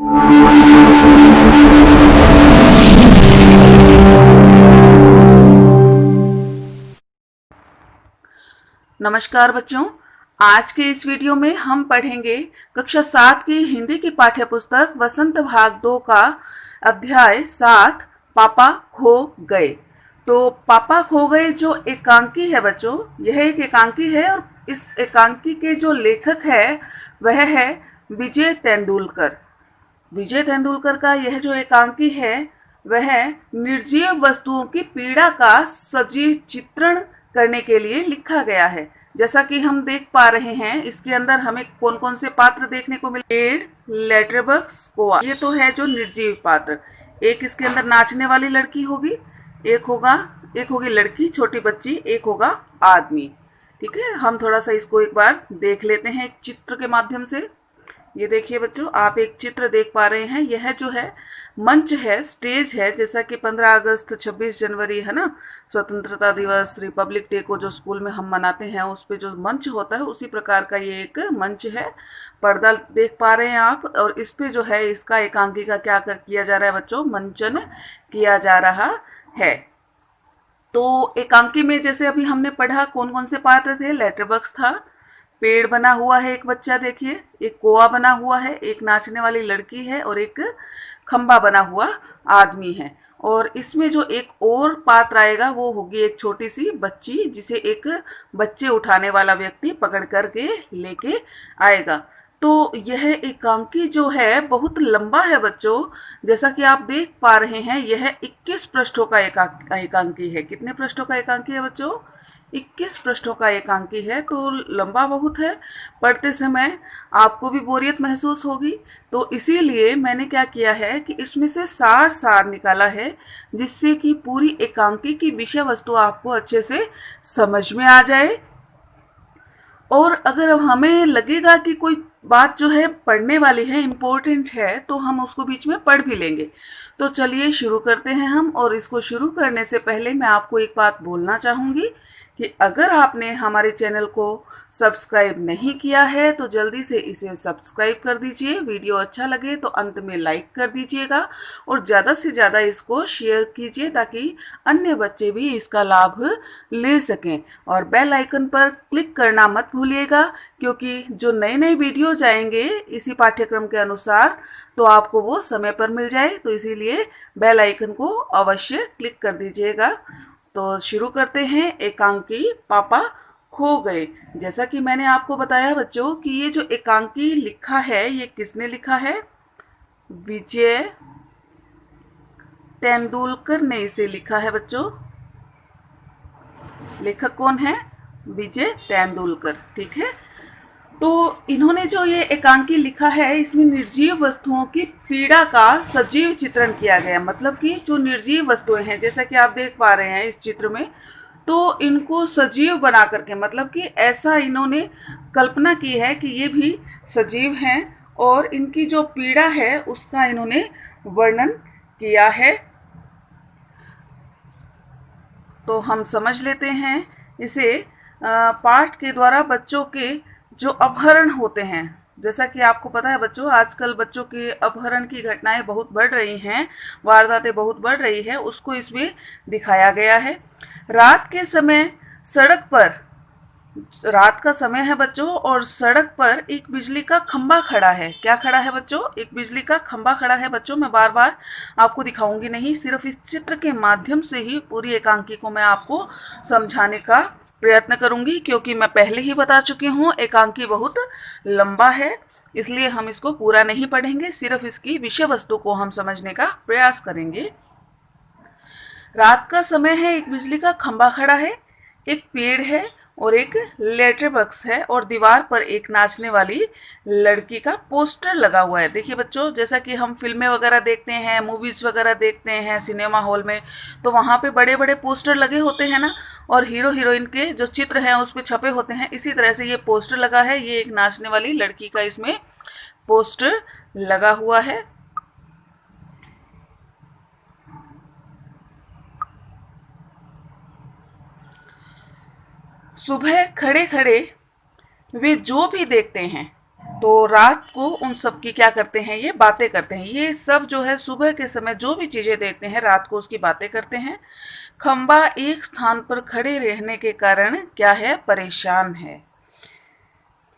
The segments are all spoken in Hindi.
नमस्कार बच्चों, आज के इस वीडियो में हम पढ़ेंगे कक्षा 7 की हिंदी की पाठ्य पुस्तक वसंत भाग 2 का अध्याय 7 पापा खो गए। तो पापा खो गए जो एकांकी है बच्चों, यह एक एकांकी है और इस एकांकी के जो लेखक है वह है विजय तेंदुलकर। विजय तेंदुलकर का यह जो एकांकी है वह निर्जीव वस्तुओं की पीड़ा का सजीव चित्रण करने के लिए लिखा गया है। जैसा कि हम देख पा रहे हैं, इसके अंदर हमें कौन कौन से पात्र देखने को मिले। पेड़, लेटरबॉक्स, कोआ, ये तो है जो निर्जीव पात्र। एक इसके अंदर नाचने वाली लड़की होगी, एक होगी लड़की छोटी बच्ची, एक होगा आदमी। ठीक है, हम थोड़ा सा इसको एक बार देख लेते हैं एक चित्र के माध्यम से। ये देखिए बच्चों, आप एक चित्र देख पा रहे हैं। यह जो है मंच है, स्टेज है, जैसा कि 15 अगस्त 26 जनवरी है ना, स्वतंत्रता दिवस, रिपब्लिक डे को जो स्कूल में हम मनाते हैं उस पे जो मंच होता है उसी प्रकार का ये एक मंच है। पर्दा देख पा रहे हैं आप, और इस पे जो है इसका एकांकी का क्या किया जा रहा है बच्चों, मंचन किया जा रहा है। तो एकांकी में जैसे अभी हमने पढ़ा कौन कौन से पात्र थे। लेटरबॉक्स था, पेड़ बना हुआ है एक बच्चा देखिए, एक कोआ बना हुआ है, एक नाचने वाली लड़की है और एक खंबा बना हुआ आदमी है। और इसमें जो एक और पात्र आएगा वो होगी एक छोटी सी बच्ची, जिसे एक बच्चे उठाने वाला व्यक्ति पकड़ करके लेके आएगा। तो यह एकांकी जो है बहुत लंबा है बच्चों, जैसा कि आप देख पा रहे हैं। यह 21 पृष्ठों का एकांकी है। कितने पृष्ठों का एकांकी है बच्चों? 21 पृष्ठों का एकांकी है, तो लंबा बहुत है। पढ़ते समय आपको भी बोरियत महसूस होगी, तो इसीलिए मैंने क्या किया है कि इसमें से सार निकाला है, जिससे कि पूरी एकांकी की विषय वस्तु आपको अच्छे से समझ में आ जाए। और अगर हमें लगेगा कि कोई बात जो है पढ़ने वाली है, इम्पोर्टेंट है, तो हम उसको बीच में पढ़ भी लेंगे। तो चलिए शुरू करते हैं हम। और इसको शुरू करने से पहले मैं आपको एक बात बोलना चाहूँगी कि अगर आपने हमारे चैनल को सब्सक्राइब नहीं किया है तो जल्दी से इसे सब्सक्राइब कर दीजिए। वीडियो अच्छा लगे तो अंत में लाइक कर दीजिएगा और ज़्यादा से ज़्यादा इसको शेयर कीजिए ताकि अन्य बच्चे भी इसका लाभ ले सकें। और बेल आइकन पर क्लिक करना मत भूलिएगा, क्योंकि जो नए नए वीडियो जाएंगे इसी पाठ्यक्रम के अनुसार तो आपको वो समय पर मिल जाए। तो इसीलिए बेल आइकन को अवश्य क्लिक कर दीजिएगा। तो शुरू करते हैं एकांकी पापा खो गए। जैसा कि मैंने आपको बताया बच्चों कि ये जो एकांकी लिखा है ये किसने लिखा है? विजय तेंदुलकर ने इसे लिखा है बच्चों। लेखक कौन है? विजय तेंदुलकर। ठीक है, तो इन्होंने जो ये एकांकी लिखा है इसमें निर्जीव वस्तुओं की पीड़ा का सजीव चित्रण किया गया। मतलब कि जो निर्जीव वस्तुएं हैं, जैसा कि आप देख पा रहे हैं इस चित्र में, तो इनको सजीव बना करके, मतलब कि ऐसा इन्होंने कल्पना की है कि ये भी सजीव हैं और इनकी जो पीड़ा है उसका इन्होंने वर्णन किया है। तो हम समझ लेते हैं इसे। पाठ के द्वारा बच्चों के जो अपहरण होते हैं, जैसा कि आपको पता है बच्चों, आजकल बच्चों के अपहरण की घटनाएं बहुत बढ़ रही हैं, वारदातें बहुत बढ़ रही है, उसको इसमें दिखाया गया है। रात के समय सड़क पर, रात का समय है बच्चों, और सड़क पर एक बिजली का खंबा खड़ा है। क्या खड़ा है बच्चों? एक बिजली का खंबा खड़ा है बच्चों। मैं बार बार आपको दिखाऊंगी नहीं, सिर्फ इस चित्र के माध्यम से ही पूरी एकांकी को मैं आपको समझाने का प्रयत्न करूंगी, क्योंकि मैं पहले ही बता चुकी हूँ एकांकी बहुत लंबा है, इसलिए हम इसको पूरा नहीं पढ़ेंगे, सिर्फ इसकी विषय वस्तु को हम समझने का प्रयास करेंगे। रात का समय है, एक बिजली का खंबा खड़ा है, एक पेड़ है और एक लेटर बॉक्स है, और दीवार पर एक नाचने वाली लड़की का पोस्टर लगा हुआ है। देखिए बच्चों, जैसा कि हम फिल्में वगैरह देखते हैं, मूवीज वगैरह देखते हैं सिनेमा हॉल में, तो वहाँ पे बड़े बड़े पोस्टर लगे होते हैं ना, और हीरो हीरोइन के जो चित्र हैं उस पे छपे होते हैं। इसी तरह से ये पोस्टर लगा है। ये एक नाचने वाली लड़की का इसमें पोस्टर लगा हुआ है। सुबह खड़े खड़े वे जो भी देखते हैं तो रात को उन सब की क्या करते हैं, ये बातें करते हैं। ये सब जो है सुबह के समय जो भी चीजें देखते हैं रात को उसकी बातें करते हैं। खंबा एक स्थान पर खड़े रहने के कारण क्या है, परेशान है।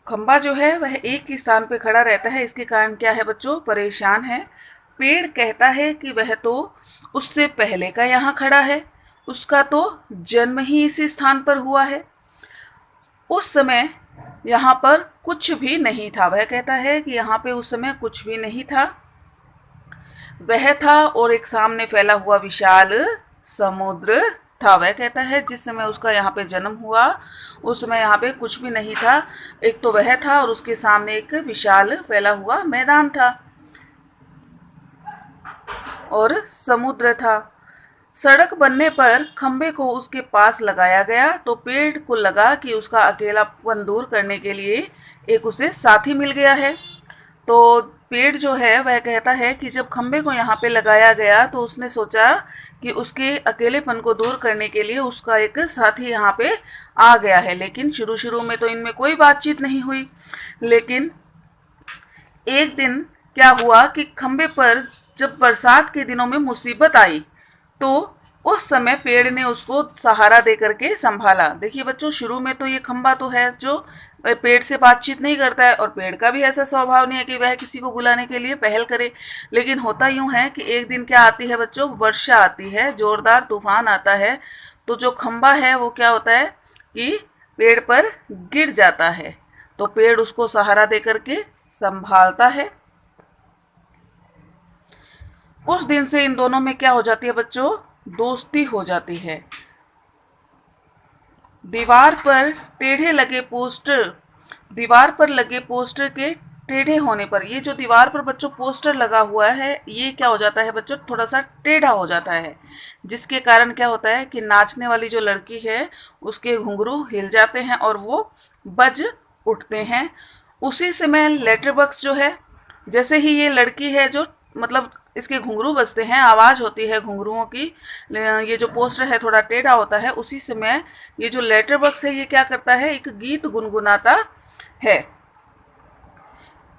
खंबा जो है वह एक ही स्थान पर खड़ा रहता है, इसके कारण क्या है बच्चों, परेशान है। पेड़ कहता है कि वह तो उससे पहले का यहाँ खड़ा है, उसका तो जन्म ही इसी स्थान पर हुआ है। उस समय यहाँ पर कुछ भी नहीं था। वह कहता है कि यहाँ पे उस समय कुछ भी नहीं था। वह था और एक सामने फैला हुआ विशाल समुद्र था। वह कहता है जिस समय उसका यहाँ पे जन्म हुआ उस समय यहाँ पे कुछ भी नहीं था। एक तो वह था और उसके सामने एक विशाल फैला हुआ मैदान था और समुद्र था। सड़क बनने पर खंबे को उसके पास लगाया गया तो पेड़ को लगा कि उसका अकेलापन दूर करने के लिए एक उसे साथी मिल गया है। तो पेड़ जो है वह कहता है कि जब खंबे को यहाँ पे लगाया गया तो उसने सोचा कि उसके अकेलेपन को दूर करने के लिए उसका एक साथी यहाँ पे आ गया है। लेकिन शुरू शुरू में तो इनमें कोई बातचीत नहीं हुई। लेकिन एक दिन क्या हुआ कि खंबे पर जब बरसात के दिनों में मुसीबत आई तो उस समय पेड़ ने उसको सहारा दे करके संभाला। देखिए बच्चों, शुरू में तो ये खंबा तो है जो पेड़ से बातचीत नहीं करता है और पेड़ का भी ऐसा स्वभाव नहीं है कि वह किसी को बुलाने के लिए पहल करे। लेकिन होता यूं है कि एक दिन क्या आती है बच्चों, वर्षा आती है, जोरदार तूफान आता है। तो जो खंबा है वो क्या होता है कि पेड़ पर गिर जाता है। तो पेड़ उसको सहारा दे करके संभालता है। उस दिन से इन दोनों में क्या हो जाती है बच्चों, दोस्ती हो जाती है। दीवार पर लगे पोस्टर के टेढ़े होने पर, ये जो दीवार पर बच्चों पोस्टर लगा हुआ है ये क्या हो जाता है बच्चों, थोड़ा सा टेढ़ा हो जाता है। जिसके कारण क्या होता है कि नाचने वाली जो लड़की है उसके घुंघरू हिल जाते हैं और वो बज उठते हैं। उसी समय लेटर बॉक्स जो है, जैसे ही ये लड़की है जो मतलब इसके घुंघरू बजते हैं, आवाज होती है घुंघरुओं की, ये जो पोस्टर है थोड़ा टेढ़ा होता है। उसी समय ये जो लेटर बॉक्स है ये क्या करता है, एक गीत गुनगुनाता है।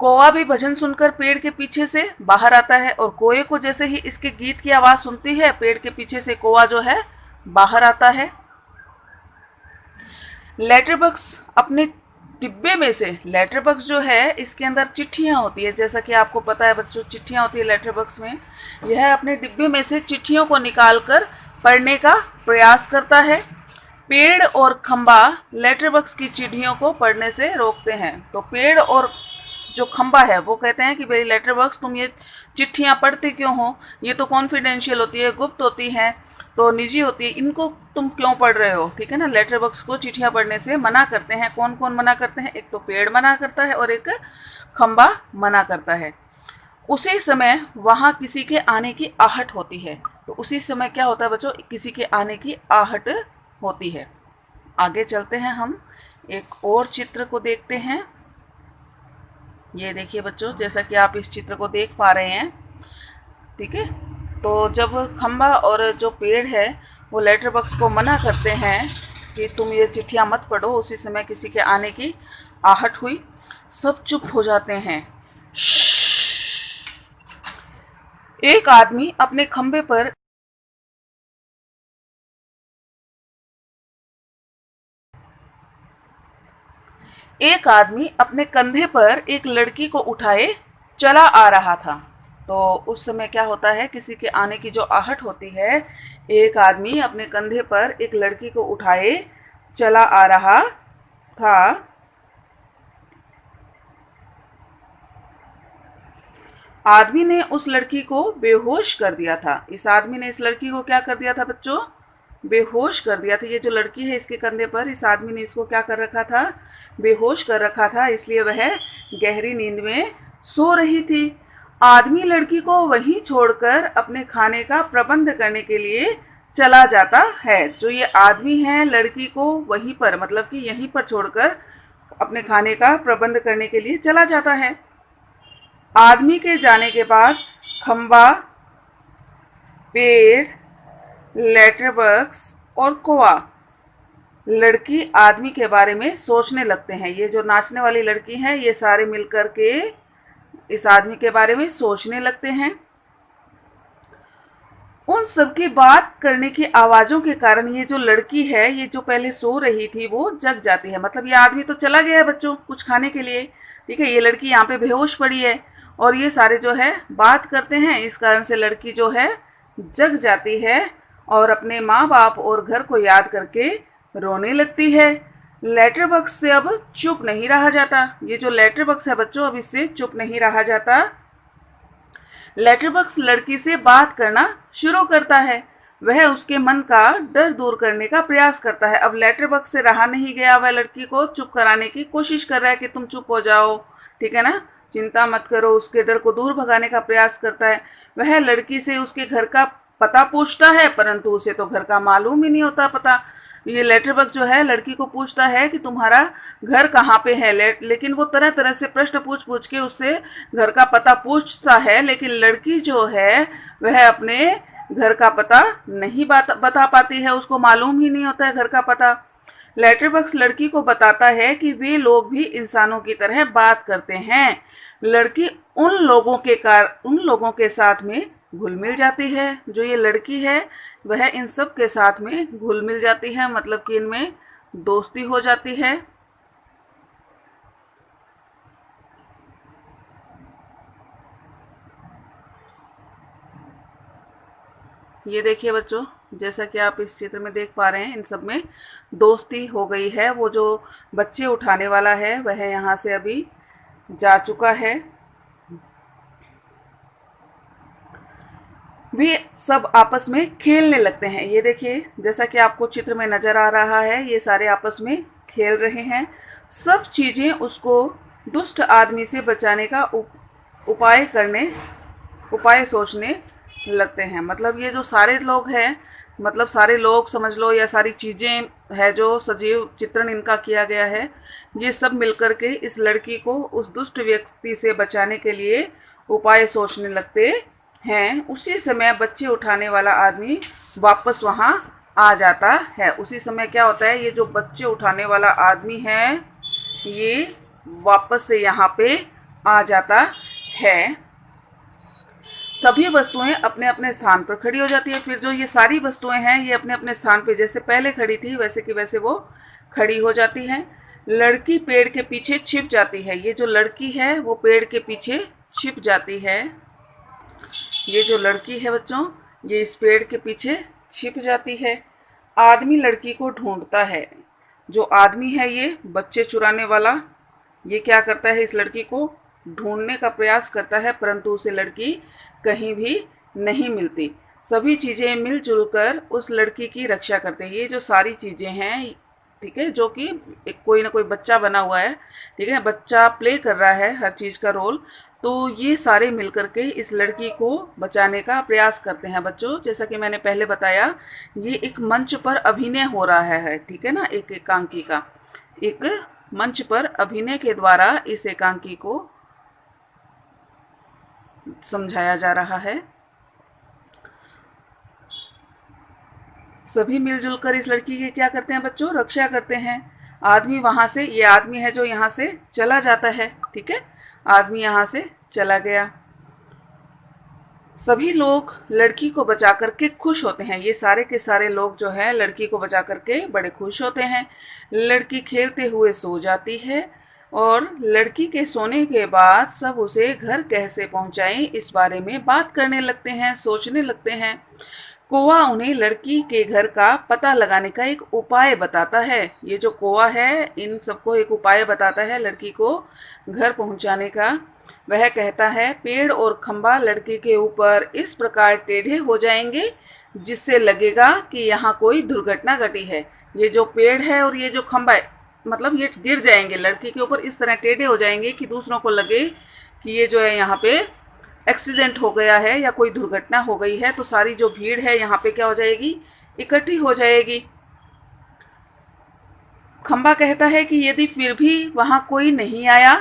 कौवा भी भजन सुनकर पेड़ के पीछे से बाहर आता है और कोए को जैसे ही इसके गीत की आवाज सुनती है पेड़ के पीछे से कौवा जो है बाहर आता है। लेटर बॉक्स अपने डिब्बे में से, लेटर बॉक्स जो है इसके अंदर चिट्ठियां होती है, जैसा कि आपको पता है बच्चों चिट्ठियां होती है लेटर बॉक्स में। यह अपने डिब्बे में से चिट्ठियों को निकालकर पढ़ने का प्रयास करता है। पेड़ और खंबा लेटर बॉक्स की चिट्ठियों को पढ़ने से रोकते हैं। तो पेड़ और जो खंबा है वो कहते हैं कि भाई लेटर बॉक्स तुम ये चिट्ठियां पढ़ते क्यों हो, ये तो कॉन्फिडेंशियल होती है, गुप्त होती हैं, तो निजी होती है, इनको तुम क्यों पढ़ रहे हो, ठीक है ना। लेटर बॉक्स को चिट्ठियां पढ़ने से मना करते हैं। कौन कौन मना करते हैं, एक तो पेड़ मना करता है और एक खंबा मना करता है। उसी समय वहां किसी के आने की आहट होती है। तो उसी समय क्या होता है बच्चों, किसी के आने की आहट होती है। आगे चलते हैं, हम एक और चित्र को देखते हैं। ये देखिए बच्चों, जैसा कि आप इस चित्र को देख पा रहे हैं, ठीक है। तो जब खंबा और जो पेड़ है वो लेटर बॉक्स को मना करते हैं कि तुम ये चिट्ठियां मत पढ़ो, उसी समय किसी के आने की आहट हुई। सब चुप हो जाते हैं। एक आदमी अपने खंबे पर अपने कंधे पर एक लड़की को उठाए चला आ रहा था। तो उस समय क्या होता है, किसी के आने की जो आहट होती है, एक आदमी अपने कंधे पर एक लड़की को उठाए चला आ रहा था। आदमी ने उस लड़की को बेहोश कर दिया था। इस आदमी ने इस लड़की को क्या कर दिया था बच्चों, बेहोश कर दिया था। ये जो लड़की है इसके कंधे पर इस आदमी ने इसको क्या कर रखा था, बेहोश कर रखा था, इसलिए वह गहरी नींद में सो रही थी। आदमी लड़की को वहीं छोड़कर अपने खाने का प्रबंध करने के लिए चला जाता है। जो ये आदमी है लड़की को वहीं पर मतलब कि यहीं पर छोड़कर अपने खाने का प्रबंध करने के लिए चला जाता है। आदमी के जाने के बाद खंबा, पेड़, लेटर बॉक्स और कौवा लड़की आदमी के बारे में सोचने लगते हैं। ये जो नाचने वाली लड़की है, ये सारे मिलकर के इस आदमी के बारे में सोचने लगते हैं। उन सबकी बात करने की आवाजों के कारण ये जो लड़की है, ये जो पहले सो रही थी, वो जग जाती है। मतलब ये आदमी तो चला गया है बच्चों कुछ खाने के लिए, ठीक है। ये लड़की यहाँ पे बेहोश पड़ी है और ये सारे जो है बात करते हैं। इस कारण से लड़की जो है जग जाती है और अपने माँ बाप और घर को याद करके रोने लगती है। लेटर बॉक्स से अब चुप नहीं रहा जाता। ये जो लेटर बॉक्स है बच्चों, अब इससे चुप नहीं रहा जाता। लेटर बॉक्स लड़की से बात करना शुरू करता है। वह उसके मन का डर दूर करने का प्रयास करता है। अब लेटर बॉक्स से रहा नहीं गया, वह लड़की को चुप कराने की कोशिश कर रहा है कि तुम चुप हो जाओ, ठीक है ना, चिंता मत करो। उसके डर को दूर भगाने का प्रयास करता है। वह लड़की से उसके घर का पता पूछता है, परंतु उसे तो घर का मालूम ही नहीं होता पता। ये लेटर बॉक्स जो है लड़की को पूछता है कि तुम्हारा घर कहाँ पे है, लेकिन वो तरह तरह से प्रश्न पूछ के उससे घर का पता पूछता है, लेकिन लड़की जो है वह अपने घर का पता नहीं बता पाती है। उसको मालूम ही नहीं होता है घर का पता। लेटर बॉक्स लड़की को बताता है कि वे लोग भी इंसानों की तरह बात करते हैं। लड़की उन लोगों के साथ में घुल मिल जाती है। जो ये लड़की है वह इन सब के साथ में घुल मिल जाती है, मतलब कि इनमें दोस्ती हो जाती है। ये देखिए बच्चों, जैसा कि आप इस चित्र में देख पा रहे हैं, इन सब में दोस्ती हो गई है। वो जो बच्चे उठाने वाला है वह यहाँ से अभी जा चुका है। वे सब आपस में खेलने लगते हैं। ये देखिए, जैसा कि आपको चित्र में नजर आ रहा है, ये सारे आपस में खेल रहे हैं। सब चीजें उसको दुष्ट आदमी से बचाने का उपाय सोचने लगते हैं। मतलब ये जो सारे लोग हैं, मतलब सारे लोग समझ लो, या सारी चीजें है जो सजीव चित्रण इनका किया गया है, ये सब मिलकर के इस लड़की को उस दुष्ट व्यक्ति से बचाने के लिए उपाय सोचने लगते हैं। उसी समय बच्चे उठाने वाला आदमी वापस वहां आ जाता है। उसी समय क्या होता है, ये जो बच्चे उठाने वाला आदमी है ये वापस से यहाँ पे आ जाता है। सभी वस्तुएं अपने अपने स्थान पर खड़ी हो जाती है। फिर जो ये सारी वस्तुएं हैं ये अपने अपने स्थान पे जैसे पहले खड़ी थी वैसे की वैसे वो खड़ी हो जाती हैं। लड़की पेड़ के पीछे छिप जाती है। ये जो लड़की है वो पेड़ के पीछे छिप जाती है। ये जो लड़की है बच्चों, ये इस पेड़ के पीछे छिप जाती है। आदमी लड़की को ढूंढता है। जो आदमी है ये बच्चे चुराने वाला, ये क्या करता है, इस लड़की को ढूंढने का प्रयास करता है, परंतु उसे लड़की कहीं भी नहीं मिलती। सभी चीजें मिलजुल कर उस लड़की की रक्षा करते हैं। ये जो सारी चीजें हैं, ठीक है, जो कि कोई ना कोई बच्चा बना हुआ है, ठीक है, बच्चा प्ले कर रहा है हर चीज का रोल, तो ये सारे मिलकर के इस लड़की को बचाने का प्रयास करते हैं। बच्चों, जैसा कि मैंने पहले बताया, ये एक मंच पर अभिनय हो रहा है, ठीक है ना, एक एकांकी का एक मंच पर अभिनय के द्वारा इस एकांकी को समझाया जा रहा है। सभी मिलजुल कर इस लड़की की क्या करते हैं बच्चों, रक्षा करते हैं। आदमी वहां से, ये आदमी है जो यहाँ से चला जाता है, ठीक है, आदमी यहाँ से चला गया। सभी लोग लड़की को बचा करके खुश होते हैं। ये सारे के सारे लोग जो है लड़की को बचा करके बड़े खुश होते हैं। लड़की खेलते हुए सो जाती है और लड़की के सोने के बाद सब उसे घर कैसे पहुंचाएं इस बारे में बात करने लगते हैं, सोचने लगते हैं। कौवा उन्हें लड़की के घर का पता लगाने का एक उपाय बताता है। ये जो कौवा है इन सबको एक उपाय बताता है लड़की को घर पहुंचाने का। वह कहता है, पेड़ और खंबा लड़की के ऊपर इस प्रकार टेढ़े हो जाएंगे जिससे लगेगा कि यहाँ कोई दुर्घटना घटी है। ये जो पेड़ है और ये जो खंबा है, मतलब ये गिर जाएंगे लड़की के ऊपर, इस तरह टेढ़े हो जाएंगे कि दूसरों को लगे कि ये जो है यहाँ पे एक्सीडेंट हो गया है या कोई दुर्घटना हो गई है। तो सारी जो भीड़ है यहाँ पे क्या हो जाएगी, इकट्ठी हो जाएगी। खंबा कहता है कि यदि फिर भी वहां कोई नहीं आया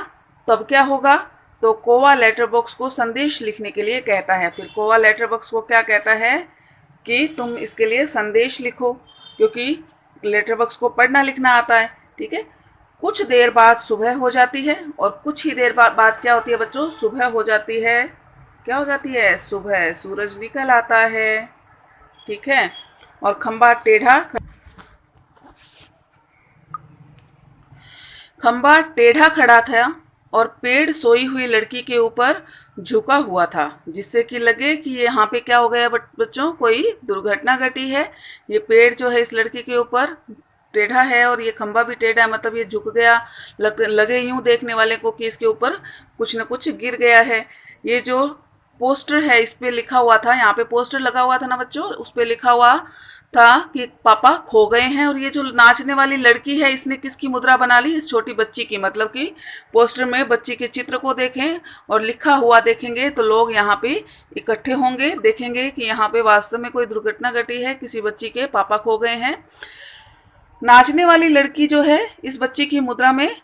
तब क्या होगा। तो कौवा लेटर बॉक्स को संदेश लिखने के लिए कहता है। फिर कौवा लेटर बॉक्स को क्या कहता है कि तुम इसके लिए संदेश लिखो, क्योंकि लेटर बॉक्स को पढ़ना लिखना आता है, ठीक है। कुछ देर बाद सुबह हो जाती है और कुछ ही देर बाद क्या होती है बच्चों, सुबह हो जाती है। क्या हो जाती है, सुबह, सूरज निकल आता है, ठीक है। और खंबा टेढ़ा खड़ा था और पेड़ सोई हुई लड़की के ऊपर झुका हुआ था, जिससे कि लगे कि यहाँ पे क्या हो गया बच्चों, कोई दुर्घटना घटी है। ये पेड़ जो है इस लड़की के ऊपर टेढ़ा है और ये खंबा भी टेढ़ा है, मतलब ये झुक गया, लगे यूं देखने वाले को कि इसके ऊपर कुछ न कुछ गिर गया है। ये जो पोस्टर है इस पे लिखा हुआ था, यहाँ पे पोस्टर लगा हुआ था ना बच्चों, उस पे लिखा हुआ था कि पापा खो गए हैं। और ये जो नाचने वाली लड़की है इसने किसकी मुद्रा बना ली, इस छोटी बच्ची की। मतलब कि पोस्टर में बच्ची के चित्र को देखें और लिखा हुआ देखेंगे तो लोग यहाँ पे इकट्ठे होंगे, देखेंगे कि यहाँ पे वास्तव में कोई दुर्घटना घटी है, किसी बच्ची के पापा खो गए हैं। नाचने वाली लड़की जो है इस बच्ची की मुद्रा में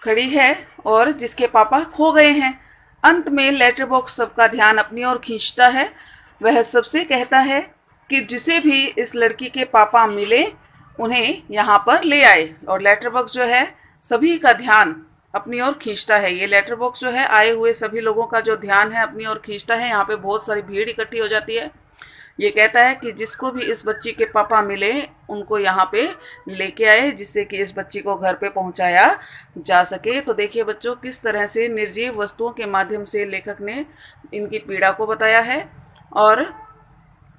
खड़ी है और जिसके पापा खो गए हैं। अंत में लेटर बॉक्स सबका ध्यान अपनी ओर खींचता है। वह सबसे कहता है कि जिसे भी इस लड़की के पापा मिले उन्हें यहाँ पर ले आए। और लेटर बॉक्स जो है सभी का ध्यान अपनी ओर खींचता है। ये लेटर बॉक्स जो है आए हुए सभी लोगों का जो ध्यान है अपनी ओर खींचता है। यहाँ पे बहुत सारी भीड़ इकट्ठी हो जाती है। ये कहता है कि जिसको भी इस बच्ची के पापा मिले उनको यहाँ पे लेके आए, जिससे कि इस बच्ची को घर पे पहुंचाया जा सके। तो देखिए बच्चों किस तरह से निर्जीव वस्तुओं के माध्यम से लेखक ने इनकी पीड़ा को बताया है और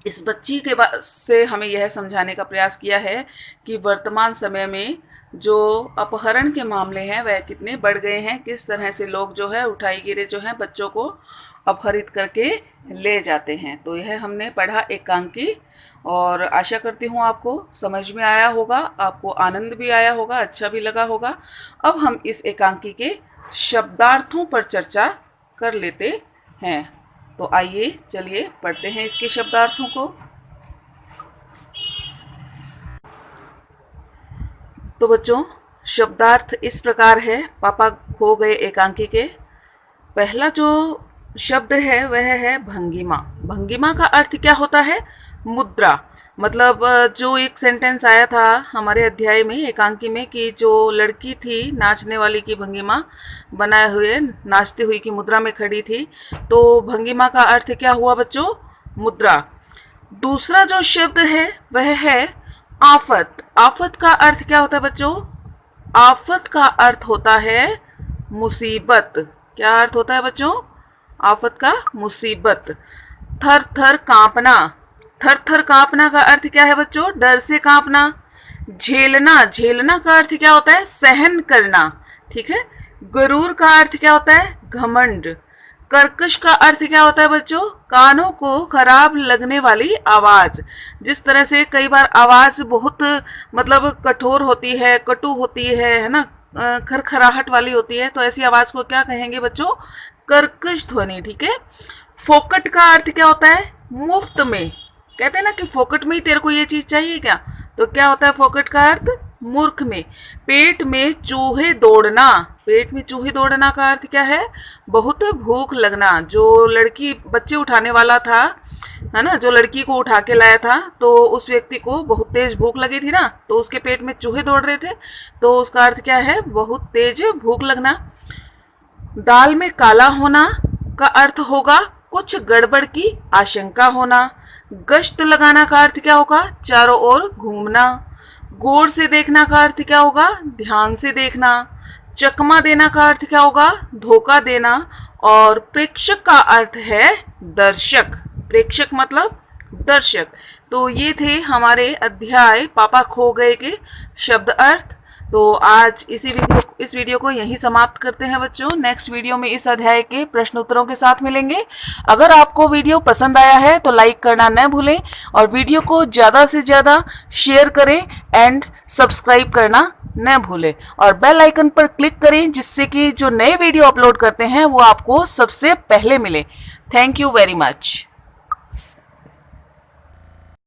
इस बच्ची के से हमें यह समझाने का प्रयास किया है कि वर्तमान समय में जो अपहरण के मामले हैं वह कितने बढ़ गए हैं, किस तरह से लोग जो है उठाई गिरे जो हैं बच्चों को अपहरित करके ले जाते हैं। तो यह हमने पढ़ा एकांकी और आशा करती हूँ आपको समझ में आया होगा, आपको आनंद भी आया होगा, अच्छा भी लगा होगा। अब हम इस एकांकी के शब्दार्थों पर चर्चा कर लेते हैं। तो आइए चलिए पढ़ते हैं इसके शब्दार्थों को। तो बच्चों शब्दार्थ इस प्रकार है पापा खो गए एकांकी के। पहला जो शब्द है वह है भंगिमा। भंगिमा का अर्थ क्या होता है, मुद्रा। मतलब जो एक सेंटेंस आया था हमारे अध्याय में एकांकी में कि जो लड़की थी नाचने वाली की भंगिमा बनाए हुए नाचती हुई की मुद्रा में खड़ी थी, तो भंगिमा का अर्थ क्या हुआ बच्चों, मुद्रा। दूसरा जो शब्द है वह है आफत। आफत का अर्थ क्या होता है बच्चों, आफत का अर्थ होता है मुसीबत। क्या अर्थ होता है बच्चों, आफत का मुसीबत। थर थर कांपना। थर थर कांपना का अर्थ क्या है बच्चों, डर से कांपना। झेलना, झेलना का अर्थ क्या होता है, सहन करना, ठीक है। गरूर का अर्थ क्या होता है, घमंड। कर्कश का अर्थ क्या होता है बच्चों, कानों को खराब लगने वाली आवाज। जिस तरह से कई बार आवाज बहुत मतलब कठोर होती है, कटु होती है ना, खरखराहट वाली होती है, तो ऐसी आवाज को क्या कहेंगे बच्चों, कर्कश ध्वनि, ठीक है। फोकट का अर्थ क्या होता है, मुफ्त में। कहते हैं ना कि फोकट में ही तेरे को ये चीज चाहिए क्या, तो क्या होता है फोकट का अर्थ, मूर्ख में। पेट में चूहे दौड़ना। पेट में चूहे दौड़ना का अर्थ क्या है, बहुत भूख लगना। जो लड़की बच्चे उठाने वाला था है ना, जो लड़की को उठा के लाया था, तो उस व्यक्ति को बहुत तेज भूख लगी थी ना, तो उसके पेट में चूहे दौड़ रहे थे, तो उसका अर्थ क्या है, बहुत तेज भूख लगना। दाल में काला होना का अर्थ होगा कुछ गड़बड़ की आशंका होना। गश्त लगाना का अर्थ क्या होगा, चारों ओर घूमना। गौर से देखना का अर्थ क्या होगा, ध्यान से देखना। चकमा देना का अर्थ क्या होगा, धोखा देना। और प्रेक्षक का अर्थ है दर्शक। प्रेक्षक मतलब दर्शक। तो ये थे हमारे अध्याय पापा खो गए के शब्द अर्थ। तो आज इस वीडियो को यहीं समाप्त करते हैं बच्चों। नेक्स्ट वीडियो में इस अध्याय के प्रश्न उत्तरों के साथ मिलेंगे। अगर आपको वीडियो पसंद आया है तो लाइक करना न भूलें और वीडियो को ज्यादा से ज्यादा शेयर करें एंड सब्सक्राइब करना न भूलें और बेल आइकन पर क्लिक करें, जिससे कि जो नए वीडियो अपलोड करते हैं वो आपको सबसे पहले मिले। Thank you very much.